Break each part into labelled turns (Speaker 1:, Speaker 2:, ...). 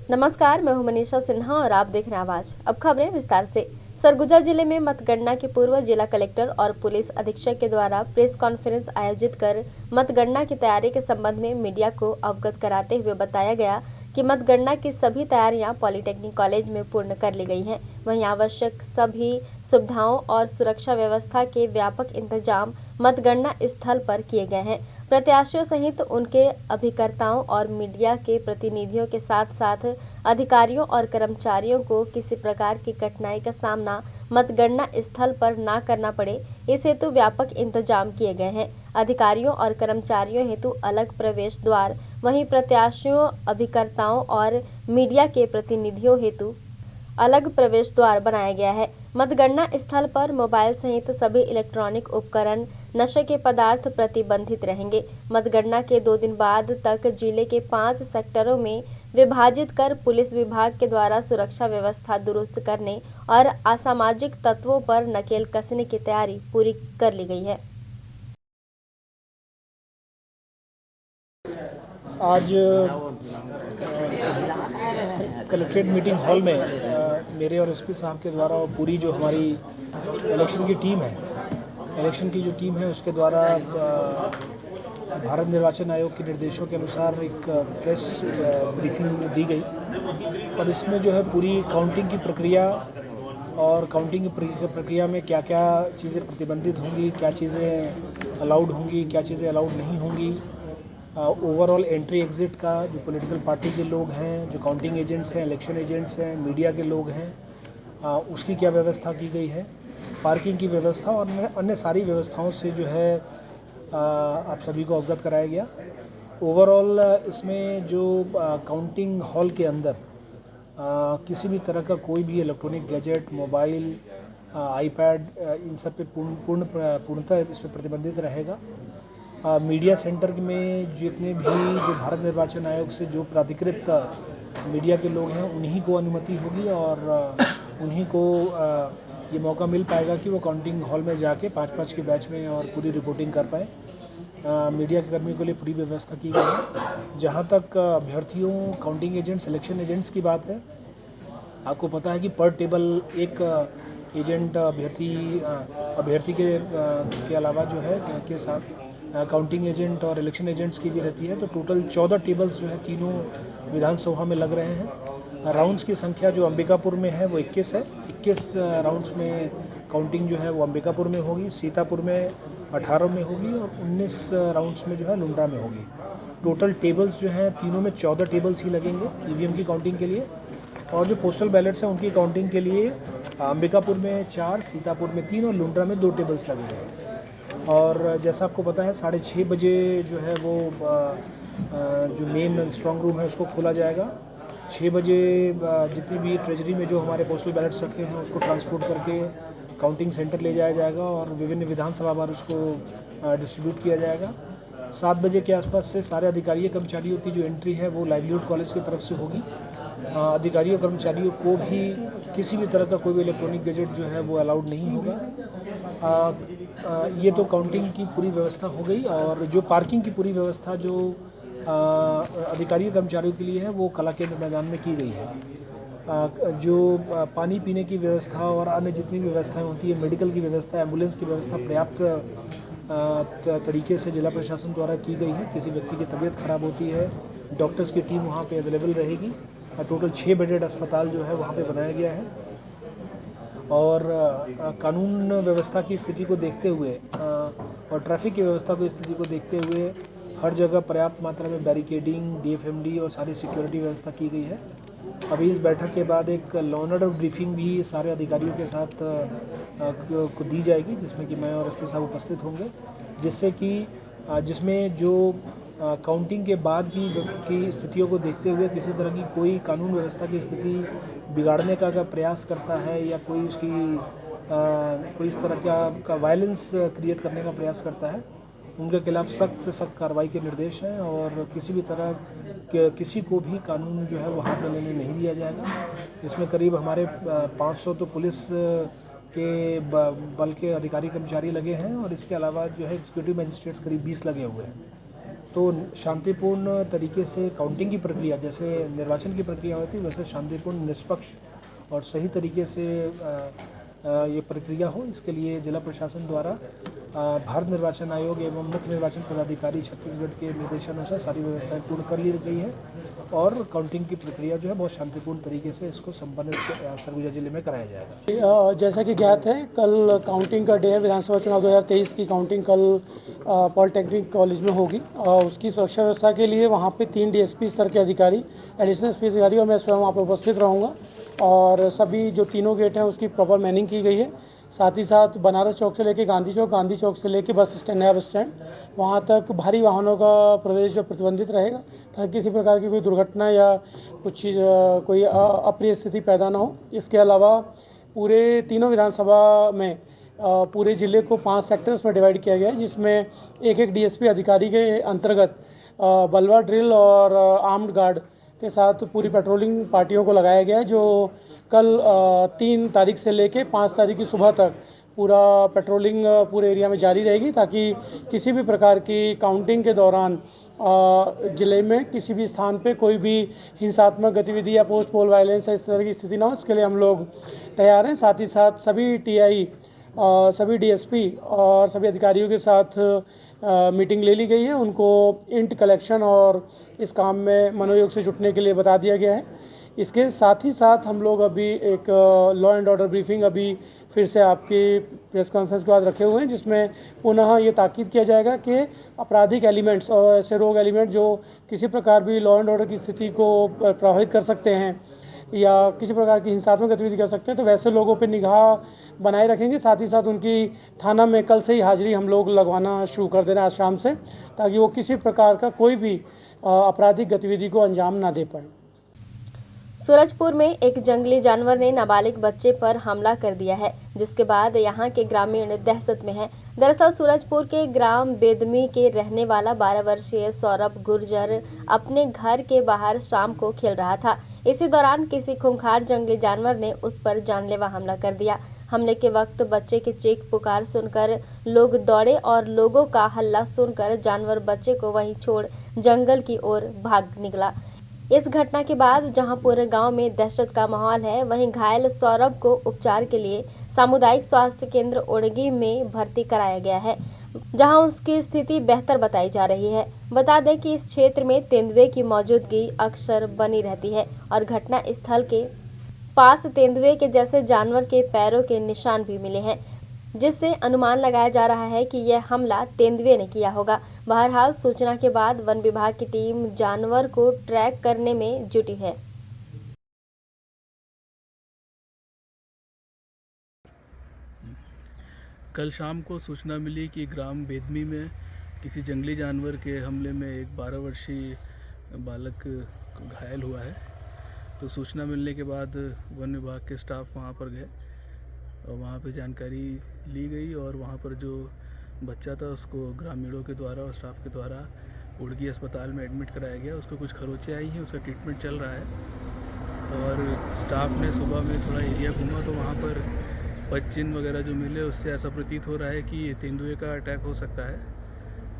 Speaker 1: नमस्कार, मैं हूं मनीषा सिन्हा और आप देख रहे हैं आवाज। अब खबरें विस्तार से। सरगुजा जिले में मतगणना के पूर्व जिला कलेक्टर और पुलिस अधीक्षक के द्वारा प्रेस कॉन्फ्रेंस आयोजित कर मतगणना की तैयारी के संबंध में मीडिया को अवगत कराते हुए बताया गया कि मतगणना की सभी तैयारियां पॉलिटेक्निक कॉलेज में पूर्ण कर ली गई हैं। वहीं आवश्यक सभी सुविधाओं और सुरक्षा व्यवस्था के व्यापक इंतजाम मतगणना स्थल पर किए गए हैं। प्रत्याशियों सहित उनके अभिकर्ताओं और मीडिया के प्रतिनिधियों के साथ साथ अधिकारियों और कर्मचारियों को किसी प्रकार की कठिनाई का सामना मतगणना स्थल पर न करना पड़े, इस हेतु व्यापक इंतजाम किए गए हैं। अधिकारियों और कर्मचारियों हेतु अलग प्रवेश द्वार, वहीं प्रत्याशियों, अभिकर्ताओं और मीडिया के प्रतिनिधियों हेतु अलग प्रवेश द्वार बनाया गया है। मतगणना स्थल पर मोबाइल सहित सभी इलेक्ट्रॉनिक उपकरण, नशे के पदार्थ प्रतिबंधित रहेंगे। मतगणना के 2 दिन बाद तक जिले के 5 सेक्टरों में विभाजित कर पुलिस विभाग के द्वारा सुरक्षा व्यवस्था दुरुस्त करने और असामाजिक तत्वों पर नकेल कसने की तैयारी पूरी कर ली गई है।
Speaker 2: आज कलेक्ट्रेट मीटिंग हॉल में मेरे और एसपी साहब के द्वारा पूरी जो हमारी इलेक्शन की टीम है, उसके द्वारा भारत निर्वाचन आयोग के निर्देशों के अनुसार एक प्रेस ब्रीफिंग दी गई और इसमें जो है पूरी काउंटिंग की प्रक्रिया और काउंटिंग की प्रक्रिया में क्या क्या चीज़ें प्रतिबंधित होंगी, क्या चीज़ें अलाउड होंगी, क्या चीज़ें अलाउड नहीं होंगी, ओवरऑल एंट्री एग्ज़िट का जो पॉलिटिकल पार्टी के लोग हैं, जो काउंटिंग एजेंट्स हैं, इलेक्शन एजेंट्स हैं, मीडिया के लोग हैं, उसकी क्या व्यवस्था की गई है, पार्किंग की व्यवस्था और अन्य सारी व्यवस्थाओं से जो है आप सभी को अवगत कराया गया। ओवरऑल इसमें जो काउंटिंग हॉल के अंदर किसी भी तरह का कोई भी इलेक्ट्रॉनिक गैजेट, मोबाइल, आईपैड, इन सब पे पूर्णतः इस पर प्रतिबंधित रहेगा। मीडिया सेंटर में जितने भी जो भारत निर्वाचन आयोग से जो प्राधिकृत मीडिया के लोग हैं उन्हीं को अनुमति होगी और उन्हीं को ये मौका मिल पाएगा कि वो काउंटिंग हॉल में जाके 5-5 के बैच में और पूरी रिपोर्टिंग कर पाए। मीडिया के कर्मियों के लिए पूरी व्यवस्था की गई है। जहाँ तक अभ्यर्थियों, काउंटिंग एजेंट्स, इलेक्शन एजेंट्स की बात है, आपको पता है कि पर टेबल एक एजेंट अभ्यर्थी के अलावा जो है के साथ काउंटिंग एजेंट और इलेक्शन एजेंट्स की भी रहती है। तो टोटल 14 टेबल्स जो है तीनों विधानसभा में लग रहे हैं। राउंड्स की संख्या जो अंबिकापुर में है वो 21 है। 21 राउंड्स में काउंटिंग जो है वो अंबिकापुर में होगी, सीतापुर में 18 में होगी और 19 राउंड्स में जो है लुंड्रा में होगी। टोटल टेबल्स जो हैं तीनों में 14 टेबल्स ही लगेंगे ईवीएम की काउंटिंग के लिए। और जो पोस्टल बैलेट्स हैं उनकी काउंटिंग के लिए अंबिकापुर में 4, सीतापुर में 3 और लुंड्रा में 2 टेबल्स लगेंगे। और जैसा आपको पता है 6:30 बजे जो है वो जो मेन स्ट्रांग रूम है उसको खोला जाएगा। 6 बजे जितनी भी ट्रेजरी में जो हमारे पोस्टल बैलेट्स रखे हैं उसको ट्रांसपोर्ट करके काउंटिंग सेंटर ले जाया जाएगा और विभिन्न विधानसभा बार उसको डिस्ट्रीब्यूट किया जाएगा। 7 बजे के आसपास से सारे अधिकारियों कर्मचारियों की जो एंट्री है वो लाइवलीहुड कॉलेज की तरफ से होगी। अधिकारियों कर्मचारियों को भी किसी भी तरह का कोई भी इलेक्ट्रॉनिक गैजेट जो है वो अलाउड नहीं होगा। ये तो काउंटिंग की पूरी व्यवस्था हो गई और जो पार्किंग की पूरी व्यवस्था जो अधिकारियों कर्मचारियों के लिए है वो कला केंद्र मैदान में की गई है। जो पानी पीने की व्यवस्था और अन्य जितनी भी व्यवस्थाएं होती है, मेडिकल की व्यवस्था, एम्बुलेंस की व्यवस्था पर्याप्त तरीके से जिला प्रशासन द्वारा की गई है। किसी व्यक्ति की तबीयत खराब होती है, डॉक्टर्स की टीम वहाँ पे अवेलेबल रहेगी। टोटल 6 बेडेड अस्पताल जो है वहाँ पे बनाया गया है और कानून व्यवस्था की स्थिति को देखते हुए और ट्रैफिक की व्यवस्था की स्थिति को देखते हुए हर जगह पर्याप्त मात्रा में बैरिकेडिंग, डीएफएमडी और सारी सिक्योरिटी व्यवस्था की गई है। अभी इस बैठक के बाद एक लॉ एंड ऑर्डर ब्रीफिंग भी सारे अधिकारियों के साथ को दी जाएगी, जिसमें कि मैं और एसपी साहब उपस्थित होंगे, जिसमें जो काउंटिंग के बाद की स्थितियों को देखते हुए किसी तरह की कोई कानून व्यवस्था की स्थिति बिगाड़ने का अगर प्रयास करता है या कोई इस तरह का वायलेंस क्रिएट करने का प्रयास करता है, उनके खिलाफ सख्त से सख्त कार्रवाई के निर्देश हैं और किसी भी तरह के किसी को भी कानून जो है वो हाथ में लेने नहीं दिया जाएगा। इसमें करीब हमारे 500 तो पुलिस के बल के अधिकारी कर्मचारी लगे हैं और इसके अलावा जो है एग्जीक्यूटिव मजिस्ट्रेट्स करीब 20 लगे हुए हैं। तो शांतिपूर्ण तरीके से काउंटिंग की प्रक्रिया, जैसे निर्वाचन की प्रक्रिया होती है वैसे शांतिपूर्ण, निष्पक्ष और सही तरीके से ये प्रक्रिया हो, इसके लिए जिला प्रशासन द्वारा भारत निर्वाचन आयोग एवं मुख्य निर्वाचन पदाधिकारी छत्तीसगढ़ के निर्देशानुसार सारी व्यवस्थाएं पूर्ण कर ली गई है और काउंटिंग की प्रक्रिया जो है बहुत शांतिपूर्ण तरीके से इसको संपन्न सरगुजा जिले में कराया जाएगा।
Speaker 3: जैसा कि ज्ञात है, कल काउंटिंग का डे है। विधानसभा चुनाव 2023 की काउंटिंग कल पॉलिटेक्निक कॉलेज में होगी और उसकी सुरक्षा व्यवस्था के लिए वहाँ पे 3 डीएसपी स्तर के अधिकारी, एडिशनल एसपी अधिकारी और मैं स्वयं वहाँ पर उपस्थित रहूँगा और सभी जो तीनों गेट हैं उसकी प्रॉपर मैनिंग की गई है। साथ ही साथ बनारस चौक से लेकर गांधी चौक से लेकर बस स्टैंड, नया बस स्टैंड, वहाँ तक भारी वाहनों का प्रवेश जो प्रतिबंधित रहेगा ताकि किसी प्रकार की कोई दुर्घटना या कुछ चीज़, कोई अप्रिय स्थिति पैदा ना हो। इसके अलावा पूरे तीनों विधानसभा में पूरे ज़िले को 5 सेक्टर्स में डिवाइड किया गया है, जिसमें एक डीएसपी अधिकारी के अंतर्गत बलवा ड्रिल और आर्म्ड गार्ड के साथ पूरी पेट्रोलिंग पार्टियों को लगाया गया है, जो कल 3 तारीख से लेके 5 तारीख की सुबह तक पूरा पेट्रोलिंग पूरे एरिया में जारी रहेगी ताकि किसी भी प्रकार की काउंटिंग के दौरान ज़िले में किसी भी स्थान पे कोई भी हिंसात्मक गतिविधि या पोस्ट पोल वायलेंस या इस तरह की स्थिति ना हो। इसके लिए हम लोग तैयार हैं। साथ ही साथ सभी टीआई, सभी डीएसपी और सभी अधिकारियों के साथ मीटिंग ले ली गई है। उनको इंट कलेक्शन और इस काम में मनोयोग से जुटने के लिए बता दिया गया है। इसके साथ ही साथ हम लोग अभी एक लॉ एंड ऑर्डर ब्रीफिंग अभी फिर से आपकी प्रेस कॉन्फ्रेंस के बाद रखे हुए हैं, जिसमें पुनः ये ताकीद किया जाएगा कि आपराधिक एलिमेंट्स और ऐसे रोग एलिमेंट जो किसी प्रकार भी लॉ एंड ऑर्डर की स्थिति को प्रभावित कर सकते हैं या किसी प्रकार की हिंसात्मक गतिविधि कर सकते हैं, तो वैसे लोगों पर निगाह बनाए रखेंगे। साथ ही साथ उनकी थाना में कल से ही हाजिरी हम लोग लगवाना शुरू कर देना आज शाम से, ताकि वो किसी प्रकार का कोई भी आपराधिक गतिविधि को अंजाम ना दे पाए।
Speaker 1: सूरजपुर में एक जंगली जानवर ने नाबालिग बच्चे पर हमला कर दिया है, जिसके बाद यहां के ग्रामीण दहशत में हैं। दरअसल सूरजपुर के ग्राम बेदमी के रहने वाला 12 वर्षीय सौरभ गुर्जर अपने घर के बाहर शाम को खेल रहा था। इसी दौरान किसी खूंखार जंगली जानवर ने उस पर जानलेवा हमला कर दिया। हमले के वक्त बच्चे की चीख पुकार सुनकर लोग दौड़े और लोगों का हल्ला सुनकर जानवर बच्चे को वहीं छोड़ जंगल की ओर भाग निकला। इस घटना के बाद जहां पूरे गांव में दहशत का माहौल है, वहीं घायल सौरभ को उपचार के लिए सामुदायिक स्वास्थ्य केंद्र ओड़गी में भर्ती कराया गया है, जहां उसकी स्थिति बेहतर बताई जा रही है। बता दें कि इस क्षेत्र में तेंदुए की मौजूदगी अक्सर बनी रहती है और घटना स्थल के पास तेंदुए के जैसे जानवर के पैरों के निशान भी मिले हैं, जिससे अनुमान लगाया जा रहा है कि यह हमला तेंदुए ने किया होगा। बहरहाल सूचना के बाद वन विभाग की टीम जानवर को ट्रैक करने में जुटी है।
Speaker 4: कल शाम को सूचना मिली कि ग्राम बेदमी में किसी जंगली जानवर के हमले में एक 12 वर्षीय बालक घायल हुआ है। तो सूचना मिलने के बाद वन विभाग के स्टाफ वहां पर गए और वहाँ पे जानकारी ली गई और वहाँ पर जो बच्चा था उसको ग्रामीणों के द्वारा और स्टाफ के द्वारा ओड़गी अस्पताल में एडमिट कराया गया। उसको कुछ खरोंचें आई हैं, उसका ट्रीटमेंट चल रहा है और स्टाफ ने सुबह में थोड़ा एरिया घूमा तो वहाँ पर पद चिन्ह वगैरह जो मिले उससे ऐसा प्रतीत हो रहा है कि ये तेंदुए का अटैक हो सकता है।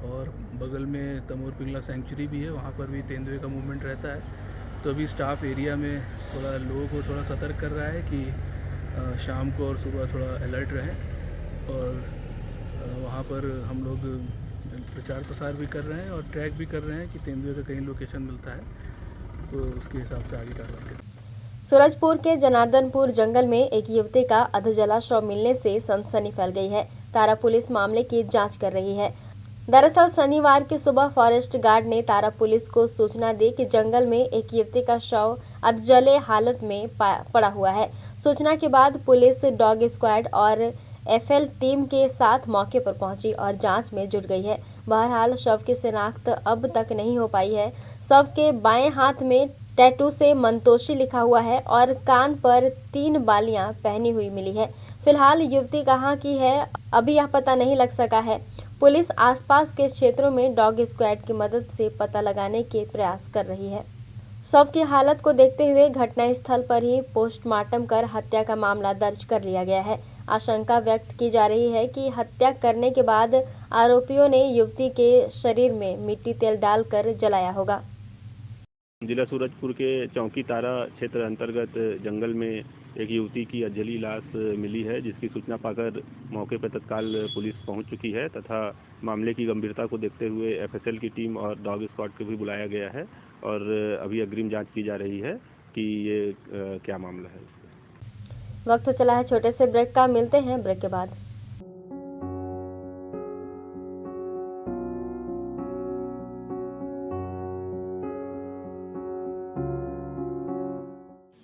Speaker 4: और बगल में तमोर पिंगला सेंचुरी भी है, वहाँ पर भी तेंदुए का मूवमेंट रहता है। तो अभी स्टाफ एरिया में थोड़ा लोगों को थोड़ा सतर्क कर रहा है कि शाम को और सुबह थोड़ा अलर्ट रहें और वहाँ पर हम लोग प्रचार प्रसार भी कर रहे हैं और ट्रैक भी कर रहे हैं कि तेंदुए का कहीं लोकेशन मिलता है तो उसके हिसाब से आगे कार्रवाई करें।
Speaker 1: सूरजपुर के जनार्दनपुर जंगल में एक युवती का अधजला शव मिलने से सनसनी फैल गई है। तारा पुलिस मामले की जांच कर रही है। दरअसल शनिवार की सुबह फॉरेस्ट गार्ड ने तारा पुलिस को सूचना दी कि जंगल में एक युवती का शव अधजले हालत में पड़ा हुआ है। सूचना के बाद पुलिस डॉग स्क्वाड और एफएल टीम के साथ मौके पर पहुंची और जांच में जुट गई है। बहरहाल शव की शिनाख्त अब तक नहीं हो पाई है। शव के बाएं हाथ में टैटू से मंतोषी लिखा हुआ है और कान पर 3 बालियां पहनी हुई मिली है। फिलहाल युवती कहां की है अभी यह पता नहीं लग सका है। पुलिस आसपास के क्षेत्रों में डॉग स्क्वाड की मदद से पता लगाने के प्रयास कर रही है। शव की हालत को देखते हुए घटनास्थल पर ही पोस्टमार्टम कर हत्या का मामला दर्ज कर लिया गया है। आशंका व्यक्त की जा रही है कि हत्या करने के बाद आरोपियों ने युवती के शरीर में मिट्टी तेल डालकर जलाया होगा।
Speaker 5: जिला सूरजपुर के चौकी तारा क्षेत्र अंतर्गत जंगल में एक युवती की अधजली लाश मिली है, जिसकी सूचना पाकर मौके पर तत्काल पुलिस पहुंच चुकी है तथा मामले की गंभीरता को देखते हुए एफएसएल की टीम और डॉग स्क्वाड को भी बुलाया गया है और अभी अग्रिम जांच की जा रही है कि ये क्या मामला है।
Speaker 1: वक्त हो चला है छोटे से ब्रेक का, मिलते हैं ब्रेक के बाद।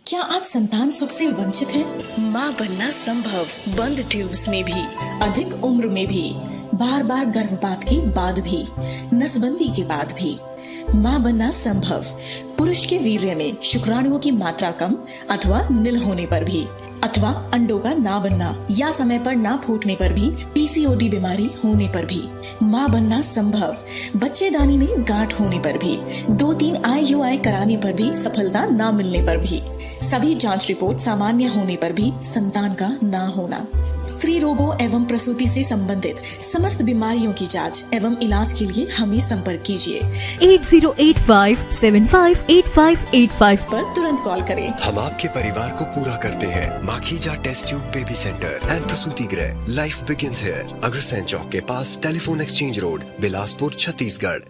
Speaker 6: क्या आप संतान सुख से वंचित हैं? माँ बनना संभव, बंद ट्यूब्स में भी, अधिक उम्र में भी, बार बार गर्भपात के बाद भी, नसबंदी के बाद भी। माँ बनना संभव, पुरुष के वीर्य में शुक्राणुओं की मात्रा कम अथवा नील होने पर भी, अथवा अंडों का ना बनना या समय पर ना फूटने पर भी, पीसीओडी बीमारी होने पर भी। माँ बनना संभव, बच्चेदानी में गांठ होने पर भी, 2-3 IUI कराने पर भी सफलता ना मिलने पर भी, सभी जांच रिपोर्ट सामान्य होने पर भी संतान का ना होना। स्त्री रोगों एवं प्रसूति से संबंधित समस्त बीमारियों की जांच एवं इलाज के लिए हमें संपर्क कीजिए
Speaker 7: 8085758585
Speaker 6: पर तुरंत कॉल करें।
Speaker 8: हम आपके परिवार को पूरा करते हैं। Makhija test tube baby centre and प्रसूति गृह, life begins here, Agrasen Chowk के पास, telephone exchange road, Bilaspur, Chhattisgarh.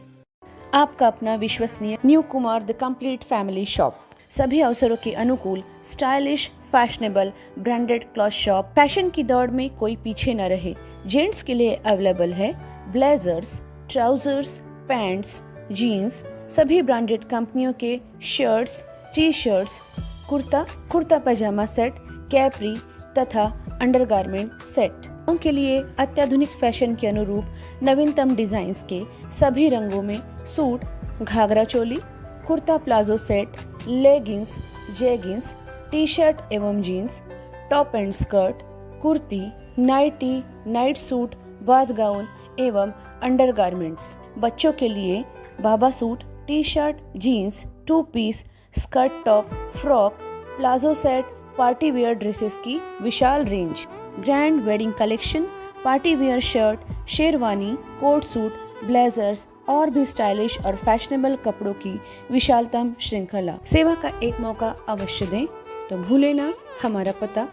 Speaker 9: आपका अपना विश्वसनीय new Kumar the complete family shop, सभी अवसरों के अनुकूल, stylish, fashionable, branded cloth shop. Fashion की दौड़ में कोई पीछे न रहे। जेंट्स के लिए अवेलेबल है ब्लेजर्स, ट्राउजर्स, पैंट्स, जीन्स, सभी ब्रांडेड कंपनियों के शर्ट्स, टी शर्ट्स, कुर्ता पैजामा सेट, कैपरी तथा अंडरगारमेंट सेट। उनके लिए अत्याधुनिक फैशन के अनुरूप नवीनतम डिजाइन्स के सभी रंगों में suit, ghagra choli, kurta palazzo set, leggings, jeggings, T shirt एवं jeans, top and skirt, kurti, nightie, night suit, bath gown एवं अंडरगारमेंट्स। बच्चों के लिए baba suit, T shirt, jeans, 2 piece, skirt top, frock, palazzo set, party wear dresses की विशाल range, grand wedding collection, party wear shirt, sherwani, coat suit, blazers और भी stylish और fashionable कपड़ों की विशालतम श्रृंखला। सेवा का एक मौका अवश्य दें। तो भूले ना हमारा पता,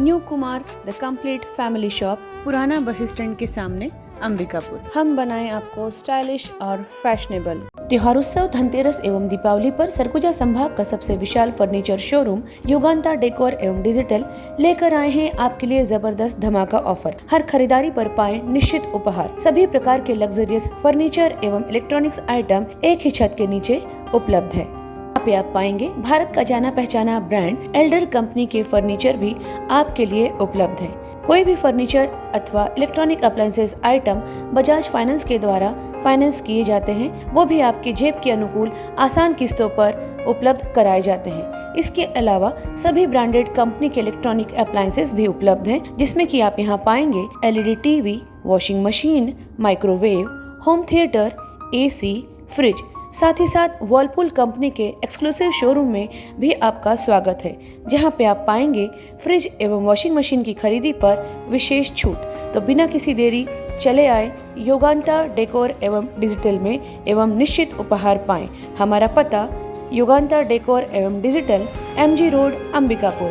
Speaker 9: new Kumar the complete family shop, पुराना बस स्टैंड के सामने, अंबिकापुर। हम बनाएं आपको स्टाइलिश और फैशनेबल। त्योहारोत्सव, धनतेरस एवं दीपावली पर सरगुजा संभाग का सबसे विशाल फर्नीचर शोरूम युगांता डेकोर एवं डिजिटल लेकर आए हैं आपके लिए जबरदस्त धमाका ऑफर। हर खरीदारी पर पाएं निश्चित उपहार। सभी प्रकार के लग्जरियस फर्नीचर एवं इलेक्ट्रॉनिक्स आइटम एक ही छत के नीचे उपलब्ध है। पे आप पाएंगे भारत का जाना पहचाना ब्रांड एल्डर कंपनी के फर्नीचर भी आपके लिए उपलब्ध है। कोई भी फर्नीचर अथवा electronic appliances item Bajaj finance के द्वारा फाइनेंस किए जाते हैं, वो भी आपके जेब के अनुकूल आसान किस्तों पर उपलब्ध कराए जाते हैं। इसके अलावा सभी ब्रांडेड कंपनी के इलेक्ट्रॉनिक अप्लायंसेस भी उपलब्ध हैं, जिसमें कि आप यहाँ पाएंगे LED TV, washing machine, microwave, home theatre, AC, fridge. साथ ही साथ वर्लपूल कंपनी के एक्सक्लूसिव शोरूम में भी आपका स्वागत है, जहां पे आप पाएंगे फ्रिज एवं वॉशिंग मशीन की खरीदी पर विशेष छूट। तो बिना किसी देरी चले आए युगांता डेकोर एवं डिजिटल में एवं निश्चित उपहार पाएं। हमारा पता युगांता डेकोर एवं digital, MG road, Ambikapur.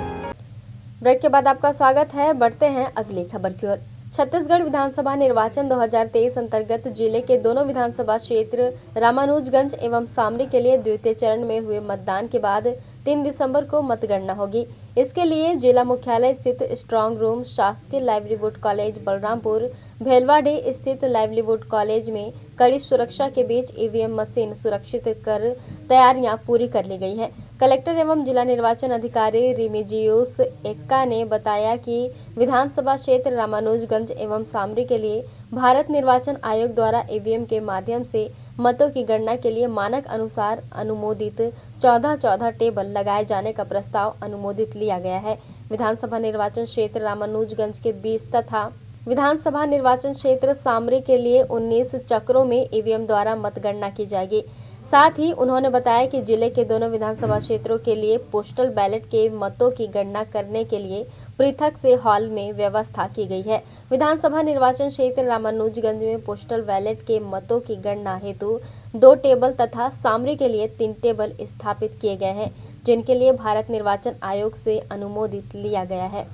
Speaker 1: Break के बाद आपका स्वागत है। बढ़ते हैं अगली खबर की ओर। छत्तीसगढ़ विधानसभा निर्वाचन 2023 अंतर्गत जिले के दोनों विधानसभा क्षेत्र रामानुजगंज एवं सामरी के लिए द्वितीय चरण में हुए मतदान के बाद 3 दिसंबर को मतगणना होगी। इसके लिए जिला मुख्यालय स्थित स्ट्रांग रूम, शासकीय लाइवलीवुड कॉलेज बलरामपुर, भेलवाडीह स्थित लाइवलीवुड कॉलेज में कड़ी सुरक्षा के बीच EVM मशीन सुरक्षित कर तैयारियां पूरी कर ली गई है। कलेक्टर एवं जिला निर्वाचन अधिकारी रिमिजियोस एक्का ने बताया कि विधानसभा क्षेत्र रामानुजगंज एवं सामरी के लिए भारत निर्वाचन आयोग द्वारा EVM के माध्यम से मतों की गणना के लिए मानक अनुसार अनुमोदित 14 टेबल लगाए जाने का प्रस्ताव अनुमोदित लिया गया है। विधानसभा निर्वाचन क्षेत्र रामानुजगंज के 20 तथा विधानसभा निर्वाचन क्षेत्र सामरी के लिए 19 चक्रों में EVM द्वारा मतगणना की जाएगी। साथ ही उन्होंने बताया कि जिले के दोनों विधानसभा क्षेत्रों के लिए पोस्टल बैलेट के मतों की गणना करने के लिए पृथक से हॉल में व्यवस्था की गई है। विधानसभा निर्वाचन क्षेत्र रामानुजगंज में पोस्टल बैलेट के मतों की गणना हेतु 2 टेबल तथा सामरी के लिए 3 टेबल स्थापित किए गए हैं, जिनके लिए भारत निर्वाचन आयोग से अनुमोदित लिया गया है।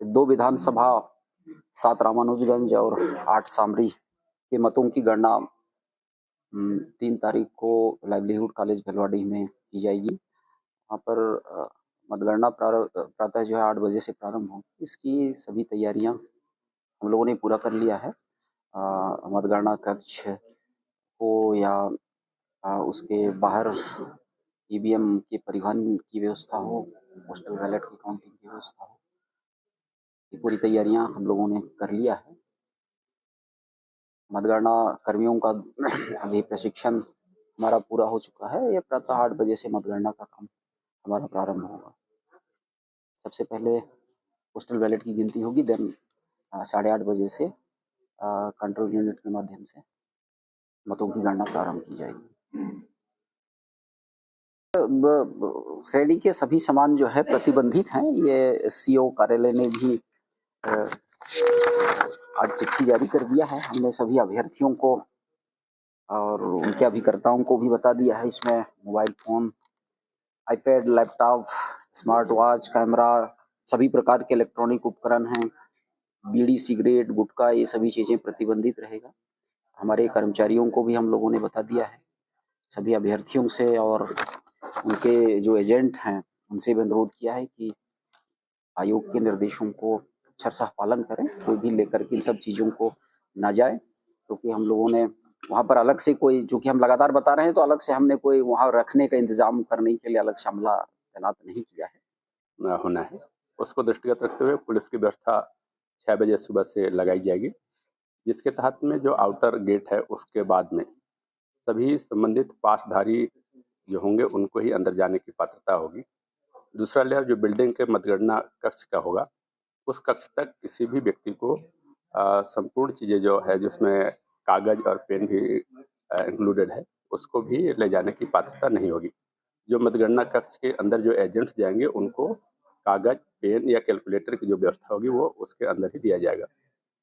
Speaker 10: 2 विधानसभा 7 रामानुजगंज और 8 सामरी के मतों की गणना 3 तारीख को लाइवलीहुड कॉलेज भलवाड़ी में की जाएगी। वहाँ पर मतगणना प्रातः जो है 8 बजे से प्रारंभ होगी। इसकी सभी तैयारियां हम लोगों ने पूरा कर लिया है। मतगणना कक्ष को या उसके बाहर ईवीएम के परिवहन की व्यवस्था हो, पोस्टल बैलेट की काउंटिंग की व्यवस्था हो, ये पूरी तैयारियां हम लोगों ने कर लिया है। मतगणना कर्मियों का अभी प्रशिक्षण हमारा पूरा हो चुका है। ये प्रातः 8 बजे से मतगणना का काम हमारा प्रारंभ होगा। सबसे पहले पोस्टल बैलेट की गिनती होगी, देन 8:30 बजे से कंट्रोल यूनिट के माध्यम से मतों की गणना प्रारंभ की जाएगी। श्रेणी के सभी सामान जो है प्रतिबंधित हैं। ये सीओ कार्यालय ने भी आज चिट्ठी जारी कर दिया है। हमने सभी अभ्यर्थियों को और उनके अभिकर्ताओं को भी बता दिया है। इसमें mobile phone, iPad, laptop, smart watch, camera, सभी प्रकार के इलेक्ट्रॉनिक उपकरण हैं। बीड़ी, सिगरेट, गुटखा, ये सभी चीज़ें प्रतिबंधित रहेगा। हमारे कर्मचारियों को भी हम लोगों ने बता दिया है। सभी अभ्यर्थियों से और उनके जो एजेंट हैं उनसे भी अनुरोध किया है कि आयोग के निर्देशों को अक्षरशः पालन करें। कोई भी लेकर के इन सब चीज़ों को ना जाए, क्योंकि हम लोगों ने वहाँ पर अलग से कोई, जो कि हम लगातार बता रहे हैं, तो अलग से हमने कोई वहाँ रखने का इंतजाम करने के लिए अलग से अमला तैनात नहीं किया है।
Speaker 5: होना है, उसको दृष्टिगत रखते हुए पुलिस की व्यवस्था 6 बजे सुबह से लगाई जाएगी, जिसके तहत में जो आउटर गेट है उसके बाद में सभी संबंधित पासधारी जो होंगे उनको ही अंदर जाने की पात्रता होगी। दूसरा लेयर जो बिल्डिंग के मतगणना कक्ष का होगा, उस कक्ष तक किसी भी व्यक्ति को संपूर्ण चीज़ें जो है, जिसमें कागज और पेन भी इंक्लूडेड है, उसको भी ले जाने की पात्रता नहीं होगी। जो मतगणना कक्ष के अंदर जो एजेंट्स जाएंगे उनको कागज, पेन या कैलकुलेटर की जो व्यवस्था होगी वो उसके अंदर ही दिया जाएगा।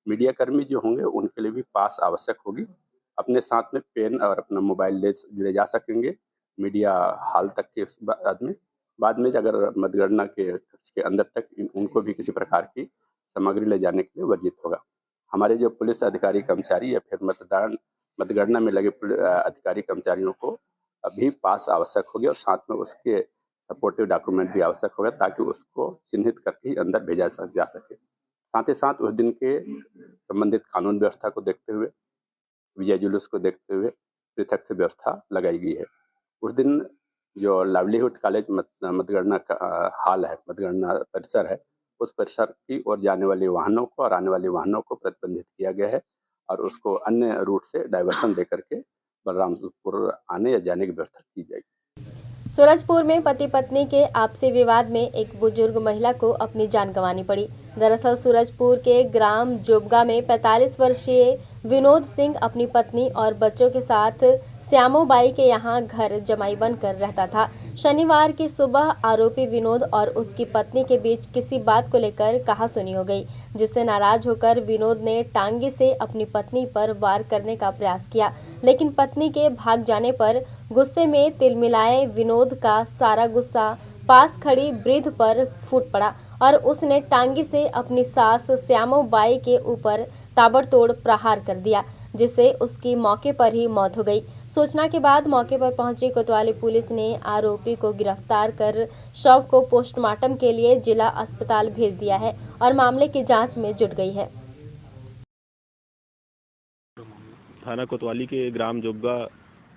Speaker 5: मीडिया कर्मी जो होंगे उनके लिए भी पास आवश्यक होगी। अपने साथ में पेन और अपना मोबाइल ले जा सकेंगे मीडिया हॉल तक के बाद में अगर मतगणना के कक्ष के अंदर तक उनको भी किसी प्रकार की सामग्री ले जाने के लिए वर्जित होगा। हमारे जो पुलिस अधिकारी कर्मचारी या फिर मतगणना में लगे अधिकारी कर्मचारियों को अभी पास आवश्यक होगी और साथ में उसके सपोर्टिव डॉक्यूमेंट भी आवश्यक होगा, ताकि उसको चिन्हित करके ही अंदर भेजा जा सके। साथ ही साथ उस दिन के संबंधित कानून व्यवस्था को देखते हुए, विजय जुलूस को देखते हुए पृथक से व्यवस्था लगाई गई है। उस दिन जो लाइवलीहुड कॉलेज मतगणना का हॉल है, मतगणना परिसर है, उस परिसर की ओर जाने वाले वाहनों को और आने वाले वाहनों को प्रतिबंधित किया गया है और उसको अन्य रूट से डाइवर्सन दे करके बलरामपुर आने या जाने की व्यवस्था की जाएगी।
Speaker 1: सूरजपुर में पति पत्नी के आपसी विवाद में एक बुजुर्ग महिला को अपनी जान गंवानी पड़ी। दरअसल सूरजपुर के ग्राम जोबगा में 45 वर्षीय विनोद सिंह अपनी पत्नी और बच्चों के साथ श्यामोबाई के यहाँ घर जमाई बनकर रहता था। शनिवार की सुबह आरोपी विनोद और उसकी पत्नी के बीच किसी बात को लेकर कहासुनी हो गई, जिससे नाराज होकर विनोद ने टांगी से अपनी पत्नी पर वार करने का प्रयास किया, लेकिन पत्नी के भाग जाने पर गुस्से में तिलमिलाए विनोद का सारा गुस्सा पास खड़ी वृद्ध पर फूट पड़ा और उसने टांगी से अपनी सास श्यामोबाई के ऊपर ताबड़तोड़ प्रहार कर दिया, जिससे उसकी मौके पर ही मौत हो गई। सूचना के बाद मौके पर पहुंची कोतवाली पुलिस ने आरोपी को गिरफ्तार कर शव को पोस्टमार्टम के लिए जिला अस्पताल भेज दिया है और मामले की जांच में जुट गई है।
Speaker 5: थाना कोतवाली के ग्राम जोबगा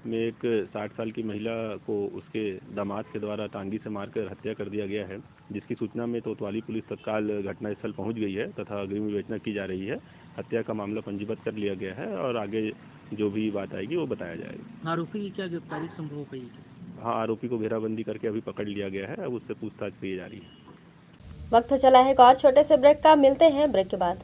Speaker 5: में एक 60 साल की महिला को उसके दामाद के द्वारा टांगी से मारकर हत्या कर दिया गया है, जिसकी सूचना में कोतवाली पुलिस तत्काल घटनास्थल पहुंच गई है तथा अग्रिम विवेचना की जा रही है। हत्या का मामला पंजीबद्ध कर लिया गया है और आगे जो भी बात आएगी वो बताया जाएगा।
Speaker 11: आरोपी की क्या गिरफ्तारी संभव हो पाई?
Speaker 5: हाँ, आरोपी को घेराबंदी करके अभी पकड़ लिया गया है, अब उससे पूछताछ की जा रही है।
Speaker 1: वक्त चला है एक और छोटे से ब्रेक का, मिलते हैं ब्रेक के बाद।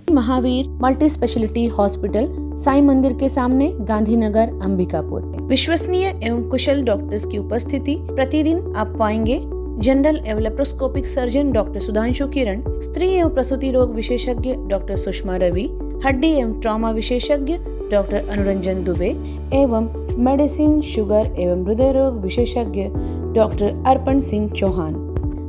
Speaker 9: Mahavir multi speciality hospital, Sai मंदिर के सामने, गांधीनगर, अंबिकापुर। विश्वसनीय एवं कुशल डॉक्टर्स की उपस्थिति। प्रतिदिन आप पाएंगे जनरल एवं लेप्रोस्कोपिक सर्जन डॉक्टर सुधांशु किरण, स्त्री एवं प्रसूति रोग विशेषज्ञ डॉक्टर सुषमा रवि, हड्डी एवं ट्रॉमा विशेषज्ञ डॉक्टर अनुरंजन दुबे एवं मेडिसिन, शुगर एवं हृदय रोग विशेषज्ञ डॉक्टर अर्पण सिंह चौहान।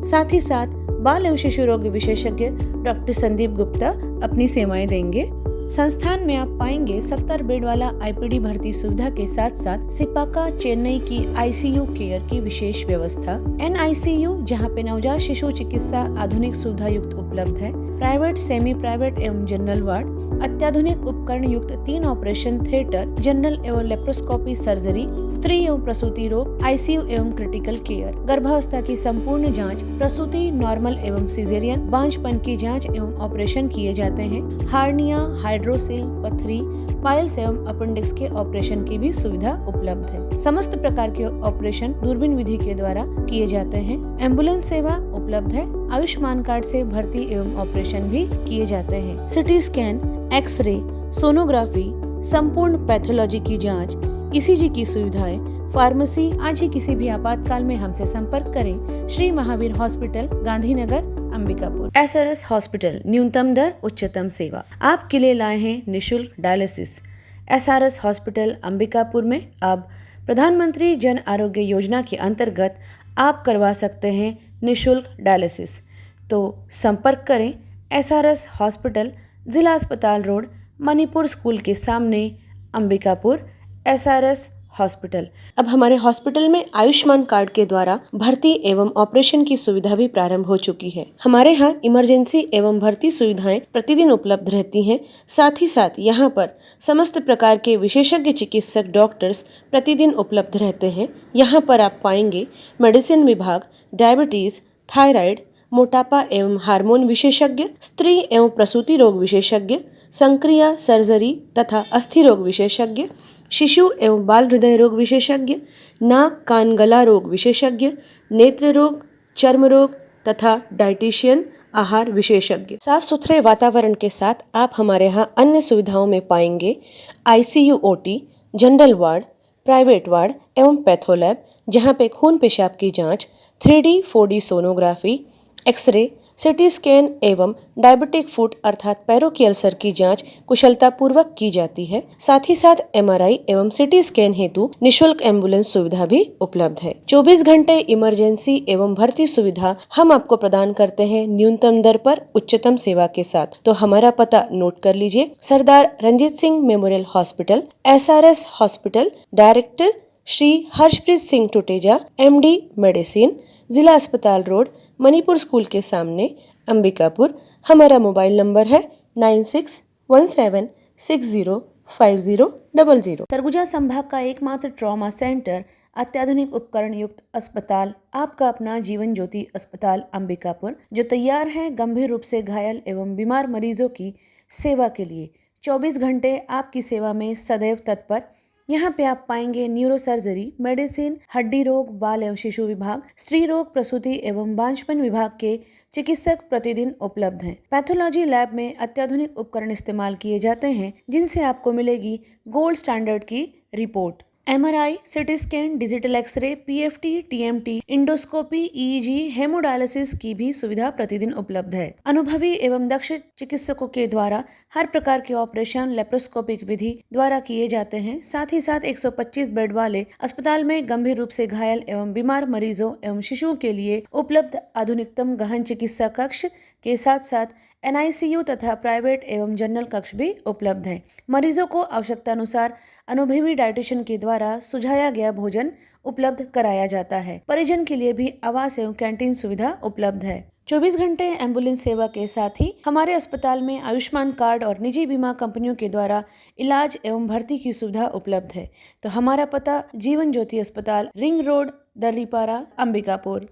Speaker 9: साथ ही साथ बाल एवं शिशु रोग विशेषज्ञ डॉक्टर संदीप गुप्ता अपनी सेवाएं देंगे। संस्थान में आप पाएंगे 70 बेड वाला आईपीडी भर्ती सुविधा के साथ साथ सिपाका चेन्नई की आईसीयू केयर की विशेष व्यवस्था, एनआईसीयू जहां पे नवजात शिशु चिकित्सा आधुनिक सुविधा युक्त उपलब्ध है, प्राइवेट, सेमी प्राइवेट एवं जनरल वार्ड, अत्याधुनिक उपकरण युक्त 3 ऑपरेशन थिएटर, जनरल एवं लेप्रोस्कोपी सर्जरी, स्त्री एवं प्रसूति रोग, आईसीयू एवं क्रिटिकल केयर, गर्भावस्था की संपूर्ण जाँच, प्रसूति, नॉर्मल एवं सिजेरियन, बांझपन की जाँच एवं ऑपरेशन किए जाते हैं। हार्निया, हाइड्रोसिल, पथरी, पाइल्स एवं अपेंडिक्स के ऑपरेशन की भी सुविधा उपलब्ध है। समस्त प्रकार के ऑपरेशन दूरबीन विधि के द्वारा किए जाते हैं। एम्बुलेंस सेवा उपलब्ध है। आयुष्मान कार्ड से भर्ती एवं ऑपरेशन भी किए जाते हैं। सिटी स्कैन, एक्सरे, सोनोग्राफी, संपूर्ण पैथोलॉजी की जांच, ईसीजी की सुविधाएं, फार्मेसी। आज ही किसी भी आपातकाल में हमसे संपर्क करें। Shri Mahavir hospital, Gandhinagar, Ambikapur. SRS hospital, न्यूनतम दर, उच्चतम सेवा। आपके लिए लाए हैं निशुल्क डायलिसिस। एसआरएस हॉस्पिटल अंबिकापुर में अब प्रधानमंत्री जन आरोग्य योजना के अंतर्गत आप करवा सकते हैं निशुल्क डायलिसिस। तो संपर्क करें एसआरएस हॉस्पिटल, जिला अस्पताल रोड, मणिपुर स्कूल के सामने, अंबिकापुर। SRS hospital. अब हमारे हॉस्पिटल में आयुष्मान कार्ड के द्वारा भर्ती एवं ऑपरेशन की सुविधा भी प्रारंभ हो चुकी है। हमारे यहाँ इमरजेंसी एवं भर्ती सुविधाएं प्रतिदिन उपलब्ध रहती हैं। साथ ही साथ यहाँ पर समस्त प्रकार के विशेषज्ञ चिकित्सक डॉक्टर्स प्रतिदिन उपलब्ध रहते हैं। यहाँ पर आप पाएंगे मेडिसिन विभाग, डायबिटीज, थायराइड, मोटापा एवं हार्मोन विशेषज्ञ, स्त्री एवं प्रसूति रोग विशेषज्ञ, संक्रिया, सर्जरी तथा अस्थि रोग विशेषज्ञ, शिशु एवं बाल हृदय रोग विशेषज्ञ, नाक कान गला रोग विशेषज्ञ, नेत्र रोग, चर्म रोग तथा डाइटिशियन, आहार विशेषज्ञ। साफ सुथरे वातावरण के साथ आप हमारे यहाँ अन्य सुविधाओं में पाएंगे ICU, OT, general ward, private ward एवं पैथोलैब, जहाँ पे खून पेशाब की जाँच, 3D 4D sonography, x-ray, CT scan एवं डायबिटिक फुट अर्थात पैरों की अल्सर की जांच कुशलतापूर्वक की जाती है। साथ ही साथ एमआरआई एवं सिटी स्कैन हेतु निशुल्क एम्बुलेंस सुविधा भी उपलब्ध है। 24 घंटे इमरजेंसी एवं भर्ती सुविधा हम आपको प्रदान करते हैं न्यूनतम दर पर, उच्चतम सेवा के साथ। तो हमारा पता नोट कर लीजिए। Sardar Ranjit Singh memorial hospital, SRS hospital, director Shri Harshpreet Singh Tuteja, MD medicine, जिला अस्पताल रोड, मणिपुर स्कूल के सामने, अंबिकापुर। हमारा मोबाइल नंबर है 9617605000। सरगुजा संभाग का एकमात्र ट्रॉमा सेंटर, अत्याधुनिक उपकरण युक्त अस्पताल, आपका अपना जीवन ज्योति अस्पताल अंबिकापुर, जो तैयार है गंभीर रूप से घायल एवं बीमार मरीजों की सेवा के लिए। 24 घंटे आपकी सेवा में सदैव तत्पर। यहाँ पे आप पाएंगे न्यूरो सर्जरी, मेडिसिन, हड्डी रोग, बाल एवं शिशु विभाग, स्त्री रोग, प्रसूति एवं बांझपन विभाग के चिकित्सक प्रतिदिन उपलब्ध हैं। पैथोलॉजी लैब में अत्याधुनिक उपकरण इस्तेमाल किए जाते हैं, जिनसे आपको मिलेगी गोल्ड स्टैंडर्ड की report. MRI, CT scan, digital x-ray, PFT, TMT, endoscopy, EEG, haemodialysis की भी सुविधा प्रतिदिन उपलब्ध है। अनुभवी एवं दक्ष चिकित्सकों के द्वारा हर प्रकार के ऑपरेशन लेप्रोस्कोपिक विधि द्वारा किए जाते हैं। साथ ही साथ 125 बेड वाले अस्पताल में गंभीर रूप से घायल एवं बीमार मरीजों एवं शिशुओं के लिए उपलब्ध आधुनिकतम गहन चिकित्सा कक्ष के साथ साथ एनआईसीयू तथा प्राइवेट एवं जनरल कक्ष भी उपलब्ध हैं। मरीजों को आवश्यकता अनुसार अनुभवी डाइटिशियन के द्वारा सुझाया गया भोजन उपलब्ध कराया जाता है। परिजन के लिए भी आवास एवं कैंटीन सुविधा उपलब्ध है। 24 घंटे एम्बुलेंस सेवा के साथ ही हमारे अस्पताल में आयुष्मान कार्ड और निजी बीमा कंपनियों के द्वारा इलाज एवं भर्ती की सुविधा उपलब्ध है। तो हमारा पता जीवन ज्योति अस्पताल, ring road, Darripara, Ambikapur.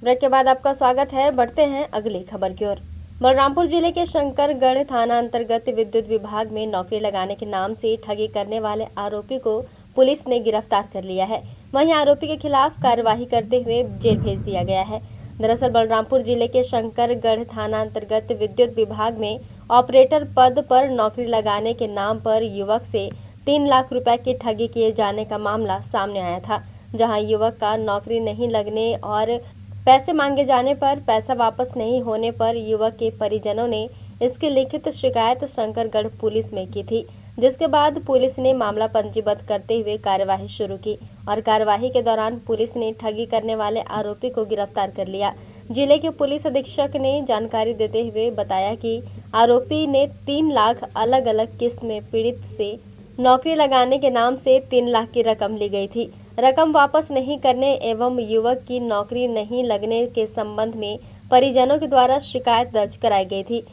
Speaker 1: Break के बाद आपका स्वागत है। बढ़ते हैं अगली खबर की ओर। बलरामपुर जिले के शंकरगढ़ थाना अंतर्गत विद्युत विभाग में नौकरी लगाने के नाम से ठगी करने वाले आरोपी को पुलिस ने गिरफ्तार कर लिया है। वहीं आरोपी के खिलाफ कार्यवाही करते हुए जेल भेज दिया गया है। दरअसल बलरामपुर जिले के शंकरगढ़ थाना अंतर्गत विद्युत विभाग में ऑपरेटर पद पर नौकरी लगाने के नाम पर युवक से 3 लाख रुपए की ठगी किए जाने का मामला सामने आया था, जहां युवक का नौकरी नहीं लगने और पैसे मांगे जाने पर पैसा वापस नहीं होने पर युवक के परिजनों ने इसकी लिखित शिकायत शंकरगढ़ पुलिस में की थी, जिसके बाद पुलिस ने मामला पंजीबद्ध करते हुए कार्यवाही शुरू की और कार्यवाही के दौरान पुलिस ने ठगी करने वाले आरोपी को गिरफ्तार कर लिया। जिले के पुलिस अधीक्षक ने जानकारी देते हुए बताया कि आरोपी ने 3 लाख अलग अलग किस्त में पीड़ित से नौकरी लगाने के नाम से 3 लाख की रकम ली गई थी। रकम वापस नहीं करने एवं युवक की नौकरी नहीं लगने के संबंध में परिजनों के द्वारा शिकायत दर्ज कराई गई थी।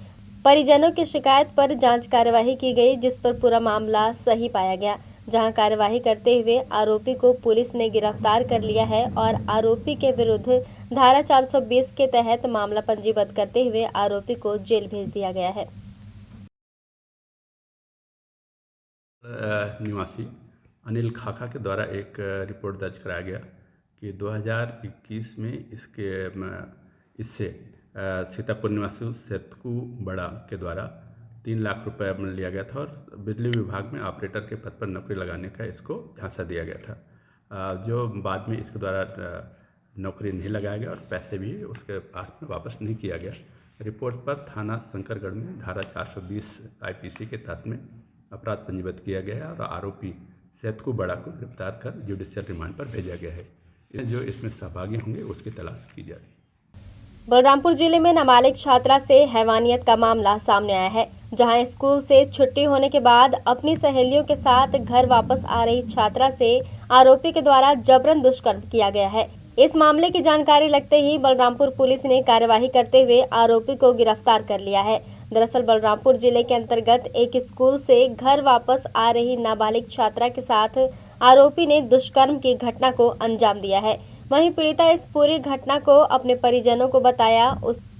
Speaker 1: परिजनों की शिकायत पर जांच कार्यवाही की गई, जिस पर पूरा मामला सही पाया गया, जहां कार्यवाही करते हुए आरोपी को पुलिस ने गिरफ्तार कर लिया है और आरोपी के विरुद्ध धारा 420 के तहत मामला पंजीबद्ध करते हुए आरोपी को जेल भेज दिया गया है।
Speaker 12: निवासी अनिल खाखा के द्वारा एक रिपोर्ट दर्ज कराया गया कि 2021 में इससे सीतापुर निवासी सेतकू बड़ा के द्वारा 3 लाख रुपए लिया गया था और बिजली विभाग में ऑपरेटर के पद पर नौकरी लगाने का इसको झांसा दिया गया था, जो बाद में इसके द्वारा नौकरी नहीं लगाया गया और पैसे भी उसके पास में वापस नहीं किया गया। रिपोर्ट पर थाना शंकरगढ़ में धारा 420 IPC के तहत में अपराध पंजीबद्ध किया गया है और आरोपी सेतकू बड़ा को गिरफ्तार कर जुडिशियल रिमांड पर भेजा गया है। जो इसमें सहभागी होंगे उसकी तलाश की जा रही है।
Speaker 1: बलरामपुर जिले में नाबालिग छात्रा से हैवानियत का मामला सामने आया है, जहां स्कूल से छुट्टी होने के बाद अपनी सहेलियों के साथ घर वापस आ रही छात्रा से आरोपी के द्वारा जबरन दुष्कर्म किया गया है। इस मामले की जानकारी लगते ही बलरामपुर पुलिस ने कार्यवाही करते हुए आरोपी को गिरफ्तार कर लिया है। दरअसल बलरामपुर जिले के अंतर्गत एक स्कूल से घर वापस आ रही नाबालिग छात्रा के साथ आरोपी ने दुष्कर्म की घटना को अंजाम दिया है। वहीं पीड़िता इस पूरी घटना को अपने परिजनों को बताया।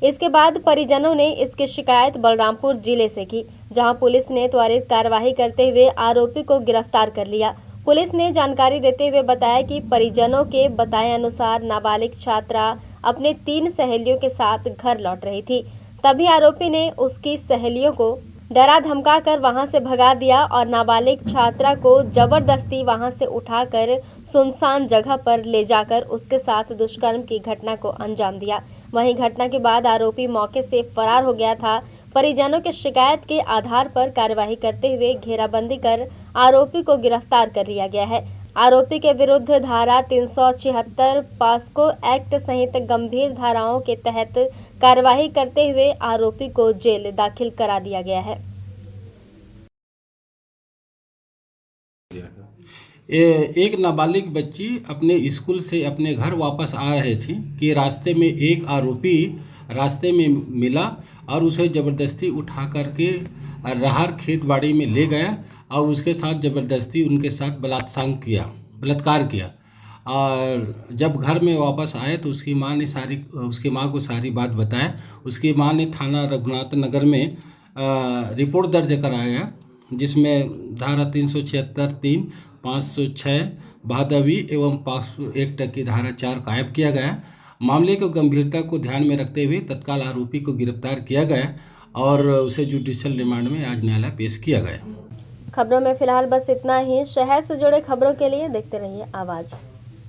Speaker 1: इसके बाद परिजनों ने इसकी शिकायत बलरामपुर जिले से की, जहां पुलिस ने त्वरित कार्यवाही करते हुए आरोपी को गिरफ्तार कर लिया। पुलिस ने जानकारी देते हुए बताया कि परिजनों के बताए अनुसार नाबालिग छात्रा अपने 3 सहेलियों के साथ घर लौट रही थी, तभी आरोपी ने उसकी सहेलियों को डरा धमका कर वहां से भगा दिया और नाबालिग छात्रा को जबरदस्ती वहां से उठाकर सुनसान जगह पर ले जाकर उसके साथ दुष्कर्म की घटना को अंजाम दिया। वहीं घटना के बाद आरोपी मौके से फरार हो गया था। परिजनों की शिकायत के आधार पर कार्यवाही करते हुए घेराबंदी कर आरोपी को गिरफ्तार कर लिया गया है। आरोपी के विरुद्ध धारा 376 पास्को एक्ट सहित गंभीर धाराओं के तहत कार्यवाही करते हुए आरोपी को जेल दाखिल करा दिया गया है।
Speaker 13: एक नाबालिग बच्ची अपने स्कूल से अपने घर वापस आ रहे थी कि रास्ते में एक आरोपी रास्ते में मिला और उसे ज़बरदस्ती उठा करके राहर खेत बाड़ी में ले गया और उसके साथ ज़बरदस्ती उनके साथ बलात्कार किया। और जब घर में वापस आए तो उसकी माँ को सारी बात बताया। उसकी माँ ने थाना रघुनाथ नगर में रिपोर्ट दर्ज कराया, जिसमें धारा 376(3), 506 भादवी एवं पॉक्सो एक्ट की धारा 4 कायम किया गया। मामले को गंभीरता को ध्यान में रखते हुए तत्काल आरोपी को गिरफ्तार किया गया और उसे जुडिशियल रिमांड में आज न्यायालय पेश किया गया।
Speaker 1: खबरों में फिलहाल बस इतना ही। शहर से जुड़े खबरों के लिए देखते रहिए आवाज़।